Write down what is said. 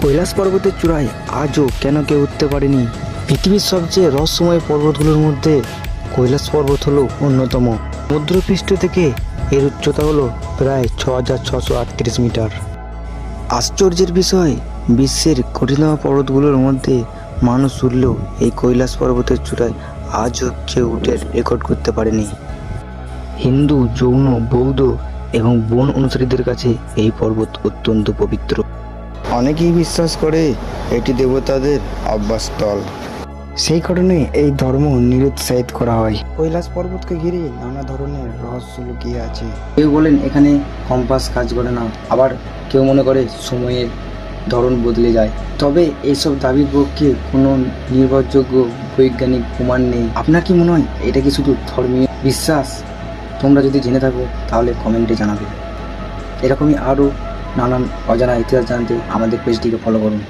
কৈলাস পর্বতের চূড়ায় আজও কেন কেউ উঠতে পারেনি? পৃথিবীর সবচেয়ে রহস্যময় পর্বতগুলোর মধ্যে কৈলাস পর্বত হলো অন্যতম। সমুদ্রপৃষ্ঠ থেকে এর উচ্চতা হলো প্রায় 6,638 মিটার। আশ্চর্যের বিষয়, বিশ্বের কঠিনতম পর্বতগুলোর মধ্যে মানুষ উঠলেও এই কৈলাস পর্বতের চূড়ায় আজও কেউ উঠে রেকর্ড করতে পারেনি। হিন্দু, জৈন, বৌদ্ধ এবং বন অনুসারীদের কাছে এই পর্বত অত্যন্ত পবিত্র। অনেকেই বিশ্বাস করে এটি দেবতাদের আবাসস্থল। সেই কারণে এই ধর্ম নিরুৎসাহিত করা হয়। কৈলাস পর্বতকে ঘিরে নানা ধরনের রহস্য লুকিয়ে আছে। কেউ বলেন এখানে কম্পাস কাজ করে না, আবার কেউ মনে করে সময়ের ধরন বদলে যায়। তবে এইসব দাবির পক্ষে কোনো নির্ভরযোগ্য বৈজ্ঞানিক প্রমাণ নেই। আপনার কি মনে হয় এটা কি শুধু ধর্মীয় বিশ্বাস? তোমরা যদি জেনে থাকো তাহলে কমেন্টে জানাবে। এরকমই আরও নানান অজানা ইতিহাস জানতে আমাদের পেজটিকে ফলো করুন।